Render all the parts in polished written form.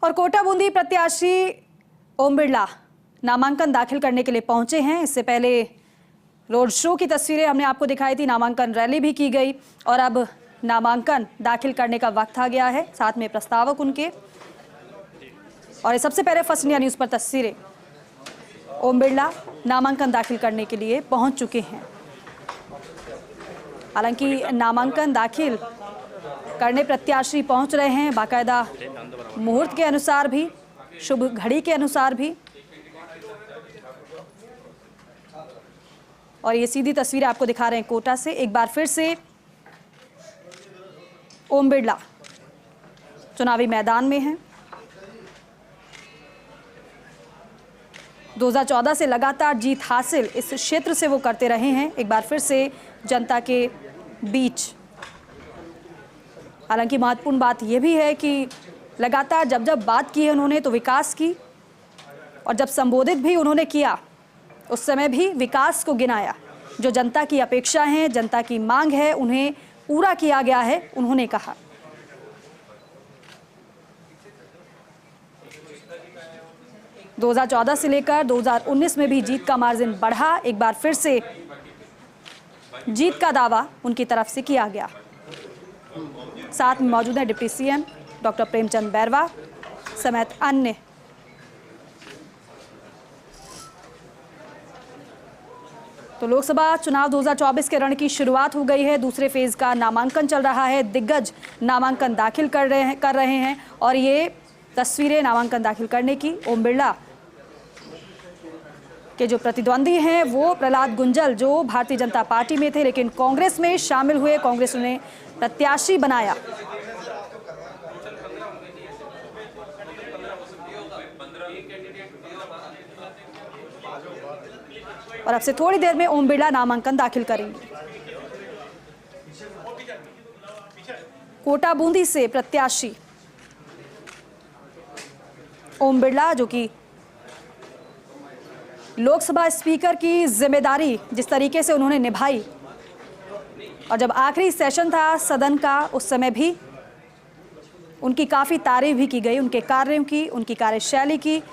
और कोटा बूंदी प्रत्याशी ओम बिरला नामांकन दाखिल करने के लिए पहुंचे हैं। इससे पहले रोड शो की तस्वीरें हमने आपको दिखाई थी, नामांकन रैली भी की गई और अब नामांकन दाखिल करने का वक्त आ गया है। साथ में प्रस्तावक उनके, और सबसे पहले फर्स्ट इंडिया न्यूज़ पर तस्वीरें। ओम बिरला नामांकन दाखिल करने के लिए पहुंच चुके हैं। हालांकि नामांकन दाखिल करने प्रत्याशी पहुंच रहे हैं बाकायदा मुहूर्त के अनुसार भी, शुभ घड़ी के अनुसार भी। और ये सीधी तस्वीरें आपको दिखा रहे हैं कोटा से। एक बार फिर से ओम बिरला चुनावी मैदान में हैं। 2014 से लगातार जीत हासिल इस क्षेत्र से वो करते रहे हैं, एक बार फिर से जनता के बीच। हालांकि महत्वपूर्ण बात यह भी है कि लगातार जब जब बात की है उन्होंने तो विकास की, और जब संबोधित भी उन्होंने किया उस समय भी विकास को गिनाया। जो जनता की अपेक्षा है, जनता की मांग है, उन्हें पूरा किया गया है, उन्होंने कहा। – 2014 से लेकर 2019 में भी जीत का मार्जिन बढ़ा। एक बार फिर से जीत का दावा उनकी तरफ से किया गया। साथ में मौजूद हैं deputy CM doctor Premchand Bairwa समेत अन्य। तो लोकसभा चुनाव 2024 के रण की शुरुआत हो गई है। दूसरे फेज का नामांकन चल रहा है। दिग्गज नामांकन दाखिल कर रहे हैं और ये तस्वीरें नामांकन दाखिल करने की। ओम बिरला के जो प्रतिद्वंदी हैं वो प्रहलाद गुंजल, जो भारतीय जनता पार्टी में थे लेकिन कांग्रेस में शामिल हुए, कांग्रेस ने प्रत्याशी बनाया। और अब से थोड़ी देर में ओम बिरला नामांकन दाखिल करेंगे। कोटा बूंदी से प्रत्याशी ओम बिरला, जो कि लोकसभा स्पीकर की जिम्मेदारी जिस तरीके से उन्होंने निभाई, और जब आखिरी सेशन था सदन का उस समय भी उनकी काफ़ी तारीफ भी की गई, उनके कार्यों की, उनकी कार्यशैली की।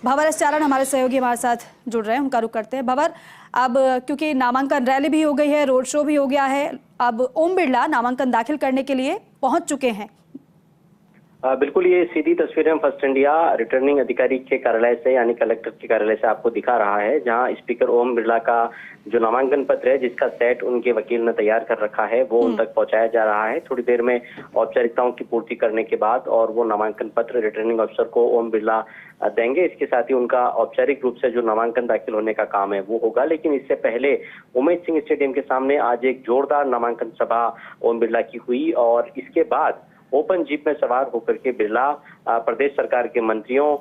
भंवर एस चारण हमारे सहयोगी हमारे साथ जुड़ रहे हैं, उनका रुख करते हैं। भंवर, अब क्योंकि नामांकन रैली भी हो गई है, रोड शो भी हो गया है, अब ओम बिरला नामांकन दाखिल करने के लिए पहुंच चुके हैं। बिल्कुल, ये सीधी तस्वीरें फर्स्ट इंडिया रिटर्निंग अधिकारी के कार्यालय से यानी कलेक्टर के कार्यालय से आपको दिखा रहा है, जहां स्पीकर ओम बिरला का जो नामांकन पत्र है जिसका सेट उनके वकील ने तैयार कर रखा है वो उन तक पहुंचाया जा रहा है। थोड़ी देर में औपचारिकताओं की पूर्ति करने के बाद और वो नामांकन पत्र रिटर्निंग अफसर को ओम बिरला देंगे। इसके साथ ही उनका औपचारिक रूप से जो नामांकन दाखिल होने का काम है वो होगा। लेकिन इससे पहले उमेश सिंह स्टेडियम के सामने आज एक जोरदार नामांकन सभा ओम बिरला की हुई और इसके बाद ओपन जीप में सवार होकर के बिरला प्रदेश सरकार के मंत्रियों,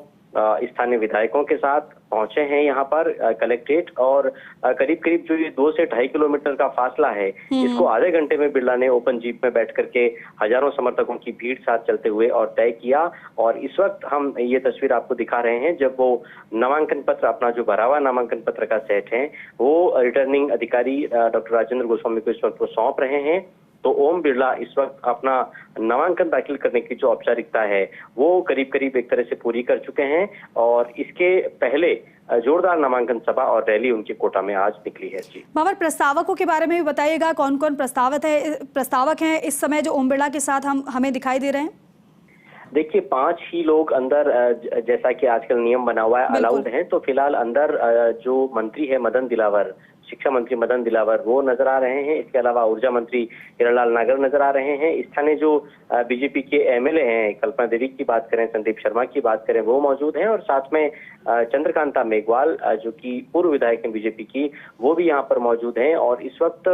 स्थानीय विधायकों के साथ पहुंचे हैं यहाँ पर कलेक्ट्रेट। और करीब करीब जो ये 2 से 2.5 किलोमीटर का फासला है इसको आधे घंटे में बिरला ने ओपन जीप में बैठ करके हजारों समर्थकों की भीड़ साथ चलते हुए और तय किया। और इस वक्त हम ये तस्वीर आपको दिखा रहे हैं जब वो नामांकन पत्र, अपना जो भरा हुआ नामांकन पत्र का सेट है वो रिटर्निंग अधिकारी डॉक्टर राजेंद्र गोस्वामी को इस वक्त वो सौंप रहे हैं। तो ओम बिरला इस वक्त अपना नामांकन दाखिल करने की जो औपचारिकता है वो करीब करीब एक तरह से पूरी कर चुके हैं। और इसके पहले जोरदार नामांकन सभा और रैली उनके कोटा में आज निकली है। जी भंवर, प्रस्तावकों के बारे में भी बताइएगा, कौन कौन प्रस्तावक हैं इस समय जो ओम बिरला के साथ हमें दिखाई दे रहे हैं? देखिए, 5 ही लोग अंदर, जैसा कि आजकल नियम बना हुआ है, अलाउड हैं। तो फिलहाल अंदर जो मंत्री है मदन दिलावर, शिक्षा मंत्री मदन दिलावर, वो नजर आ रहे हैं। इसके अलावा ऊर्जा मंत्री हिरालाल नागर नजर आ रहे हैं। स्थानीय जो बीजेपी के एमएलए हैं, कल्पना देवी की बात करें, संदीप शर्मा की बात करें, वो मौजूद हैं। और साथ में चंद्रकांता मेघवाल जो कि पूर्व विधायक हैं बीजेपी की, वो भी यहाँ पर मौजूद हैं। और इस वक्त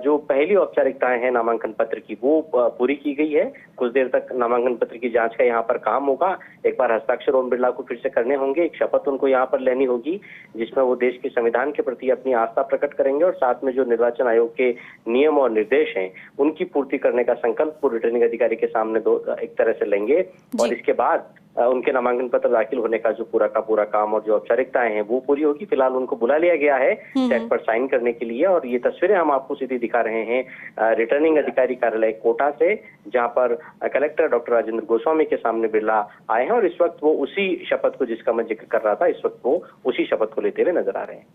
जो पहली औपचारिकताएं हैं नामांकन पत्र की वो पूरी की गई है। कुछ देर तक नामांकन पत्र की जांच का यहाँ पर काम होगा। एक बार हस्ताक्षर ओम बिरला को फिर से करने होंगे, एक शपथ उनको यहाँ पर लेनी होगी जिसमें वो देश के संविधान के प्रति अपनी आस्था प्रकट करेंगे और साथ में जो निर्वाचन आयोग के नियम और निर्देश हैं उनकी पूर्ति करने का संकल्प वो रिटर्निंग अधिकारी के सामने एक तरह से लेंगे। और इसके बाद उनके नामांकन पत्र दाखिल होने का जो पूरा का पूरा काम और जो औपचारिकताएं हैं वो पूरी होगी। फिलहाल उनको बुला लिया गया है सेट पर साइन करने के लिए, और ये तस्वीरें हम आपको सीधी दिखा रहे हैं रिटर्निंग अधिकारी कार्यालय कोटा से, जहां पर कलेक्टर डॉक्टर राजेंद्र गोस्वामी के सामने बिरला आए हैं और इस वक्त वो उसी शपथ को, जिसका मैं जिक्र कर रहा था, इस वक्त वो उसी शपथ को लेते हुए नजर आ रहे हैं।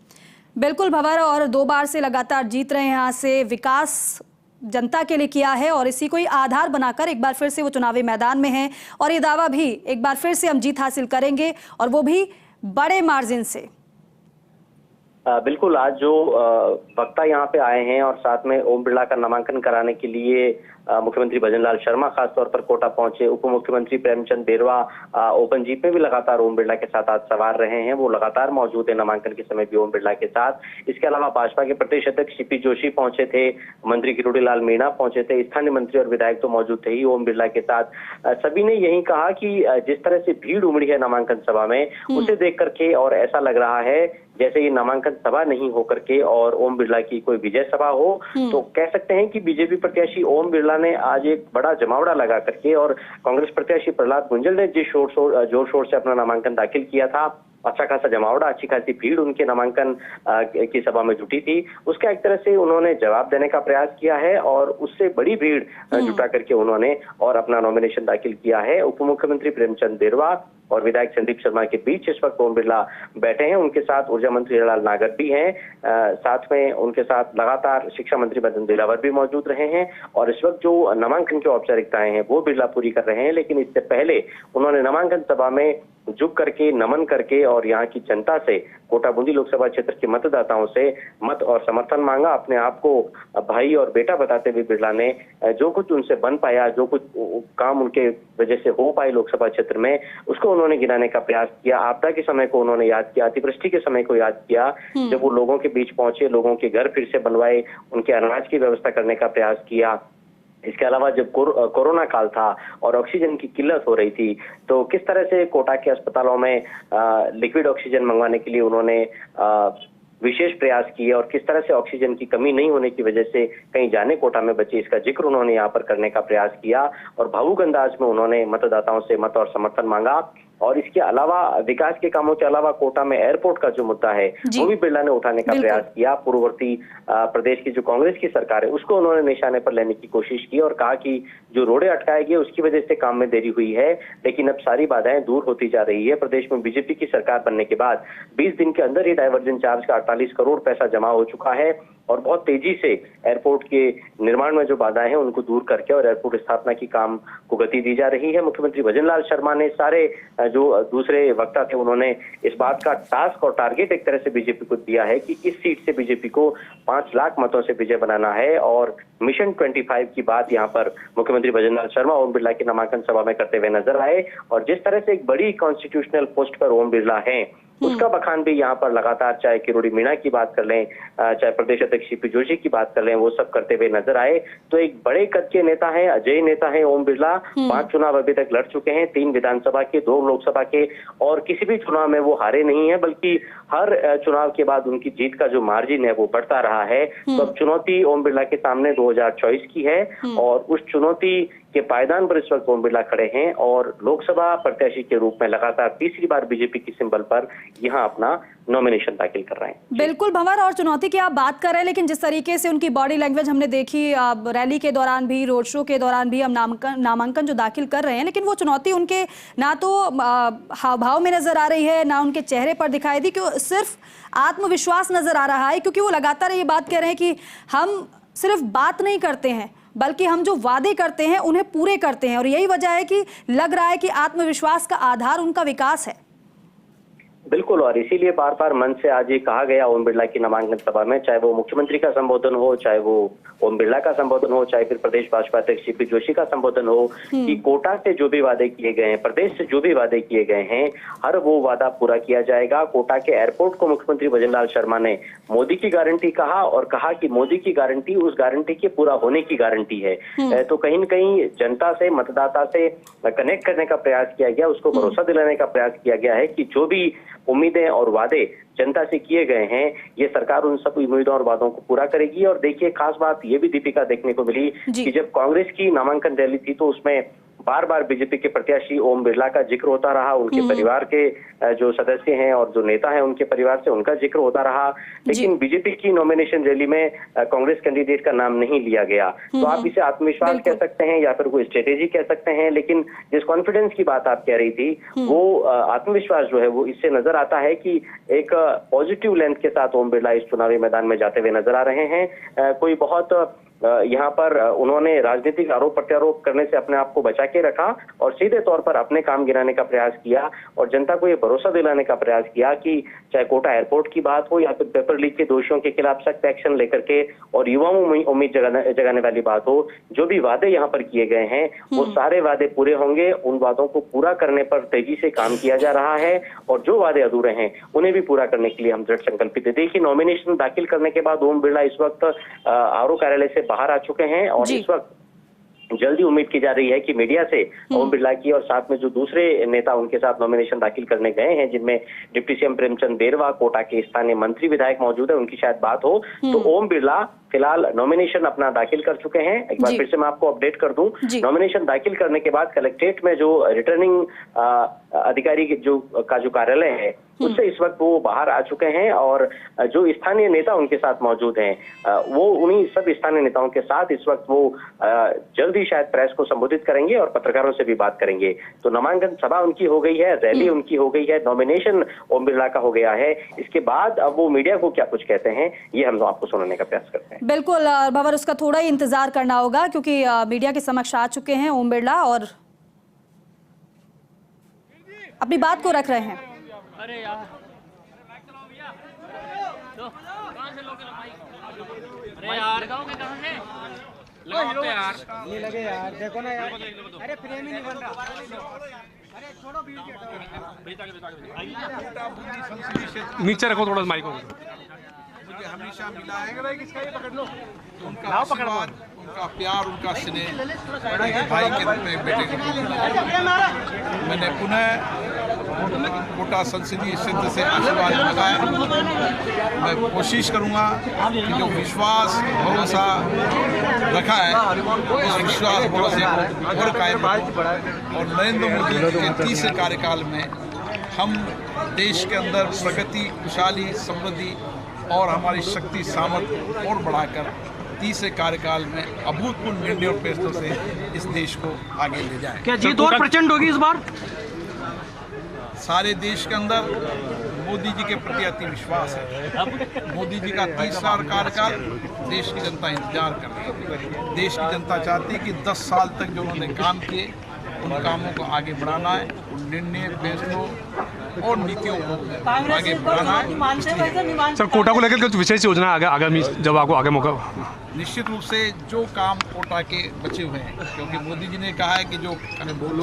बिल्कुल भंवर, और 2 बार से लगातार जीत रहे हैं, यहाँ से विकास जनता के लिए किया है और इसी को ही आधार बनाकर एक बार फिर से वो चुनावी मैदान में हैं और ये दावा भी एक बार फिर से हम जीत हासिल करेंगे और वो भी बड़े मार्जिन से। बिल्कुल, आज जो वक्ता यहाँ पे आए हैं और साथ में ओम बिरला का नामांकन कराने के लिए मुख्यमंत्री भजनलाल शर्मा खासतौर पर कोटा पहुंचे, उप मुख्यमंत्री प्रेमचंद बेरवा ओपन जीप में भी लगातार ओम बिरला के साथ आज सवार रहे हैं, वो लगातार मौजूद है नामांकन के समय भी ओम बिरला के साथ। इसके अलावा भाजपा के प्रदेश अध्यक्ष सीपी जोशी पहुंचे थे, मंत्री किरोड़ी लाल मीणा पहुंचे थे, स्थानीय मंत्री और विधायक तो मौजूद थे ही ओम बिरला के साथ। सभी ने यही कहा कि जिस तरह से भीड़ उमड़ी है नामांकन सभा में, उसे देख करके और ऐसा लग रहा है जैसे ये नामांकन सभा नहीं होकर के और ओम बिरला की कोई विजय सभा हो। तो कह सकते हैं कि बीजेपी प्रत्याशी ओम बिरला ने आज एक बड़ा जमावड़ा लगा करके और कांग्रेस प्रत्याशी प्रहलाद गुंजल ने जिस जोर शोर से अपना नामांकन दाखिल किया था, अच्छा खासा जमावड़ा, अच्छी खासी भीड़ उनके नामांकन की सभा में जुटी थी, उसका एक तरह से उन्होंने जवाब देने का प्रयास किया है और उससे बड़ी भीड़ जुटा करके उन्होंने और अपना नॉमिनेशन दाखिल किया है। उप मुख्यमंत्री प्रेमचंद बेरवा और विधायक संदीप शर्मा के बीच इस वक्त ओम बिरला बैठे हैं, उनके साथ ऊर्जा मंत्री हीरालाल नागर भी हैं, साथ में उनके साथ लगातार शिक्षा मंत्री मदन दिलावर भी मौजूद रहे हैं और इस वक्त जो नामांकन की औपचारिकताएं हैं वो बिरला पूरी कर रहे हैं। लेकिन इससे पहले उन्होंने नामांकन सभा में झुक करके, नमन करके और यहाँ की जनता से, कोटा बूंदी लोकसभा क्षेत्र के मतदाताओं से मत और समर्थन मांगा। अपने आप को भाई और बेटा बताते हुए बिरला ने जो कुछ उनसे बन पाया, जो कुछ काम उनके वजह से हो पाए लोकसभा क्षेत्र में, उसको उन्होंने गिनाने का प्रयास किया। आपदा के समय को उन्होंने याद किया, अतिवृष्टि के समय को याद किया, जब वो लोगों के बीच पहुंचे, लोगों के घर फिर से बनवाए, उनके अनाज की व्यवस्था करने का प्रयास किया। इसके अलावा जब कोरोना काल था और ऑक्सीजन की किल्लत हो रही थी, तो किस तरह से कोटा के अस्पतालों में लिक्विड ऑक्सीजन मंगवाने के लिए उन्होंने विशेष प्रयास किए और किस तरह से ऑक्सीजन की कमी नहीं होने की वजह से कई जाने कोटा में बचे, इसका जिक्र उन्होंने यहाँ पर करने का प्रयास किया और भावुक अंदाज में उन्होंने मतदाताओं से मत और समर्थन मांगा। और इसके अलावा विकास के कामों के अलावा कोटा में एयरपोर्ट का जो मुद्दा है वो भी बिरला ने उठाने का प्रयास किया। पूर्ववर्ती प्रदेश की जो कांग्रेस की सरकार है उसको उन्होंने निशाने पर लेने की कोशिश की और कहा कि जो रोडें अटकाए गए उसकी वजह से काम में देरी हुई है, लेकिन अब सारी बाधाएं दूर होती जा रही है। प्रदेश में बीजेपी की सरकार बनने के बाद 20 दिन के अंदर ही डाइवर्जन चार्ज का 48 करोड़ पैसा जमा हो चुका है और बहुत तेजी से एयरपोर्ट के निर्माण में जो बाधाएं हैं उनको दूर करके और एयरपोर्ट स्थापना की काम को गति दी जा रही है। मुख्यमंत्री भजनलाल शर्मा ने सारे जो दूसरे वक्ता थे उन्होंने इस बात का टास्क और टारगेट एक तरह से बीजेपी को दिया है कि इस सीट से बीजेपी को 5 लाख मतों से विजय बनाना है और मिशन 25 की बात यहाँ पर मुख्यमंत्री भजनलाल शर्मा ओम बिरला की नामांकन सभा में करते हुए नजर आए और जिस तरह से एक बड़ी कॉन्स्टिट्यूशनल पोस्ट पर ओम बिरला है उसका बखान भी यहाँ पर लगातार, चाहे किरोड़ी मीणा की बात कर लें, चाहे प्रदेश अध्यक्ष सीपी जोशी की बात कर लें, वो सब करते हुए नजर आए। तो एक बड़े कद के नेता हैं, अजय नेता हैं ओम बिरला। 5 चुनाव अभी तक लड़ चुके हैं, 3 विधानसभा के, 2 लोकसभा के और किसी भी चुनाव में वो हारे नहीं है, बल्कि हर चुनाव के बाद उनकी जीत का जो मार्जिन है वो बढ़ता रहा है। तो अब चुनौती ओम बिरला के सामने 2024 की है और उस चुनौती के पायदान पर इस वक्त ओम बिरला खड़े हैं और लोकसभा प्रत्याशी के रूप में लगातार तीसरी बार बीजेपी की सिंबल पर यहाँ अपना नॉमिनेशन दाखिल कर रहे हैं। बिल्कुल भंवर, और चुनौती की आप बात कर रहे हैं, लेकिन जिस तरीके से उनकी बॉडी लैंग्वेज हमने देखी रैली के दौरान भी, रोड शो के दौरान भी, हम नामांकन जो दाखिल कर रहे हैं, लेकिन वो चुनौती उनके ना तो हाव भाव में नजर आ रही है, ना उनके चेहरे पर दिखाई दी, कि सिर्फ आत्मविश्वास नजर आ रहा है, क्योंकि वो लगातार ये बात कह रहे हैं कि हम सिर्फ बात नहीं करते हैं बल्कि हम जो वादे करते हैं उन्हें पूरे करते हैं और यही वजह है कि लग रहा है कि आत्मविश्वास का आधार उनका विकास है। बिल्कुल, और इसीलिए बार बार मन से आज ये कहा गया ओम बिरला की नामांकन सभा में, चाहे वो मुख्यमंत्री का संबोधन हो, चाहे वो ओम बिरला का संबोधन हो, चाहे फिर प्रदेश भाजपा अध्यक्ष सीपी जोशी का संबोधन हो, कि कोटा से जो भी वादे किए गए हैं, प्रदेश से जो भी वादे किए गए हैं, हर वो वादा पूरा किया जाएगा। कोटा के एयरपोर्ट को मुख्यमंत्री भजनलाल शर्मा ने मोदी की गारंटी कहा और कहा कि मोदी की गारंटी उस गारंटी के पूरा होने की गारंटी है। तो कहीं न कहीं जनता से, मतदाता से कनेक्ट करने का प्रयास किया गया, उसको भरोसा दिलाने का प्रयास किया गया है कि जो भी उम्मीदें और वादे जनता से किए गए हैं, ये सरकार उन सब उम्मीदों और वादों को पूरा करेगी। और देखिए, खास बात ये भी दीपिका देखने को मिली कि जब कांग्रेस की नामांकन रैली थी तो उसमें बार बार बीजेपी के प्रत्याशी ओम बिरला का जिक्र होता रहा, उनके परिवार के जो सदस्य हैं और जो नेता हैं उनके परिवार से उनका जिक्र होता रहा, लेकिन बीजेपी की नॉमिनेशन रैली में कांग्रेस कैंडिडेट का नाम नहीं लिया गया। तो आप इसे आत्मविश्वास कह सकते हैं या फिर कोई स्ट्रेटेजी कह सकते हैं, लेकिन जिस कॉन्फिडेंस की बात आप कह रही थी वो आत्मविश्वास जो है वो इससे नजर आता है कि एक पॉजिटिव लेंथ के साथ ओम बिरला इस चुनावी मैदान में जाते हुए नजर आ रहे हैं। कोई बहुत यहाँ पर उन्होंने राजनीतिक आरोप प्रत्यारोप करने से अपने आप को बचा के रखा और सीधे तौर पर अपने काम गिनाने का प्रयास किया और जनता को ये भरोसा दिलाने का प्रयास किया कि चाहे कोटा एयरपोर्ट की बात हो या फिर पेपर लीक के दोषियों के खिलाफ सख्त एक्शन लेकर के और युवाओं में उम्मीद जगाने वाली बात हो। जो भी वादे यहाँ पर किए गए हैं वो सारे वादे पूरे होंगे, उन वादों को पूरा करने पर तेजी से काम किया जा रहा है और जो वादे अधूरे हैं उन्हें भी पूरा करने के लिए हम दृढ़ संकल्पित है। देखिए, नॉमिनेशन दाखिल करने के बाद ओम बिरला इस वक्त आरओ कार्यालय से बाहर आ चुके हैं और इस वक्त जल्दी उम्मीद की जा रही है कि मीडिया से ओम बिरला की और साथ में जो दूसरे नेता उनके साथ नॉमिनेशन दाखिल करने गए हैं, जिनमें डिप्टी सीएम प्रेमचंद बेरवा, कोटा के स्थानीय मंत्री विधायक मौजूद है, उनकी शायद बात हो। तो ओम बिरला फिलहाल नॉमिनेशन अपना दाखिल कर चुके हैं। एक बार फिर से मैं आपको अपडेट कर दूं, नॉमिनेशन दाखिल करने के बाद कलेक्ट्रेट में जो रिटर्निंग अधिकारी का जो कार्यालय है उससे इस वक्त वो बाहर आ चुके हैं और जो स्थानीय नेता उनके साथ मौजूद हैं वो उन्हीं सब स्थानीय नेताओं के साथ इस वक्त वो जल्दी शायद प्रेस को संबोधित करेंगे और पत्रकारों से भी बात करेंगे। तो नामांकन सभा उनकी हो गई है, रैली उनकी हो गई है, नॉमिनेशन ओम बिरला का हो गया है। इसके बाद अब वो मीडिया को क्या कुछ कहते हैं ये हम आपको सुनाने का प्रयास करते हैं। बिल्कुल भंवर, उसका थोड़ा ही इंतजार करना होगा क्योंकि मीडिया के समक्ष आ चुके हैं ओम बिरला और अपनी बात को रख रहे हैं। अरे यार, लगाओगे कहाँ से? लगाओ यार, ये लगे यार, देखो ना यार, अरे फ्रेम ही नहीं बन रहा। अरे छोड़ो नीचे रखो थोड़ा माइक को। मुझे हमेशा मिला है उनका आशीर्वाद, उनका प्यार, उनका स्नेह एक भाई के रूप में बेटे के रूप में मैंने पुनः कोटा संसदीय क्षेत्र से आशीर्वाद लगाया। मैं कोशिश करूंगा कि जो विश्वास भरोसा रखा है उस विश्वास भरोसे को और कायम रखूं और नरेंद्र मोदी जी के तीसरे कार्यकाल में हम देश के अंदर प्रगति, खुशहाली, समृद्धि और हमारी शक्ति सामर्थ्य और बढ़ाकर तीसरे कार्यकाल में अभूतपूर्व निर्णय और फैसलों से इस देश को आगे ले जाएं। क्या जीत और प्रचंड होगी इस बार? सारे देश के अंदर मोदी जी के प्रति अति विश्वास है। मोदी जी का तीसरा कार्यकाल देश की जनता इंतजार कर रही है। देश की जनता चाहती है कि 10 साल तक जो उन्होंने काम किए उन कामों को आगे बढ़ाना है, उन निर्णय, फैसलों और नीतियों को आगे बढ़ाना है। सर, कोटा को लेकर कुछ विशेष योजना आगामी जब आपको आगे मौका? निश्चित रूप से जो काम कोटा के बचे हुए हैं, क्योंकि मोदी जी ने कहा है कि जो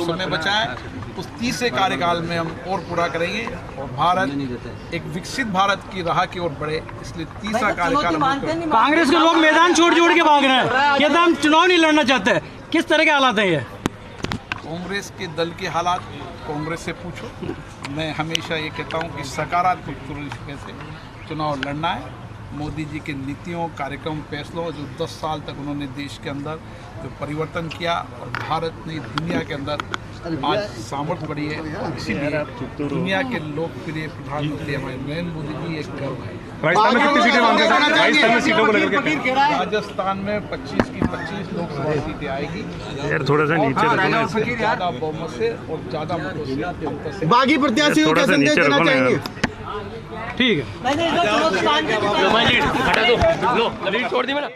समय बचा है उस तीसरे कार्यकाल में हम और पूरा करेंगे और भारत एक विकसित भारत की राह की ओर बढ़े, इसलिए तीसरा कार्यकाल। कांग्रेस के लोग मैदान छोड़ के भाग रहे हैं, ये तो हम चुनाव नहीं लड़ना चाहते। किस तरह के हालात हैं ये? कांग्रेस के दल के हालात कांग्रेस से पूछो। मैं हमेशा ये कहता हूँ कि सकारात्मक तरीके से चुनाव लड़ना है। मोदी जी के नीतियों, कार्यक्रम, फैसलों जो 10 साल तक उन्होंने देश के अंदर जो परिवर्तन किया और भारत ने दुनिया के अंदर आज सामर्थ्य बढ़ी है, इसीलिए दुनिया के लोकप्रिय प्रधानमंत्री हमारे नरेंद्र मोदी जी एक गर्व है। राजस्थान में कितनी सीटें मांगते हैं? राजस्थान में सीटों को लेकर के राजस्थान में 25 की 25 लोकसभा सीटें आएगी। यार थोड़ा सा नीचे रखो, ज़्यादा बहुमत से और ज़्यादा मतों से बागी प्रत्याशियों को क्या संदेश देना चाहेंगे? ठीक है, हटा दो, लो छोड़ दी मैंने।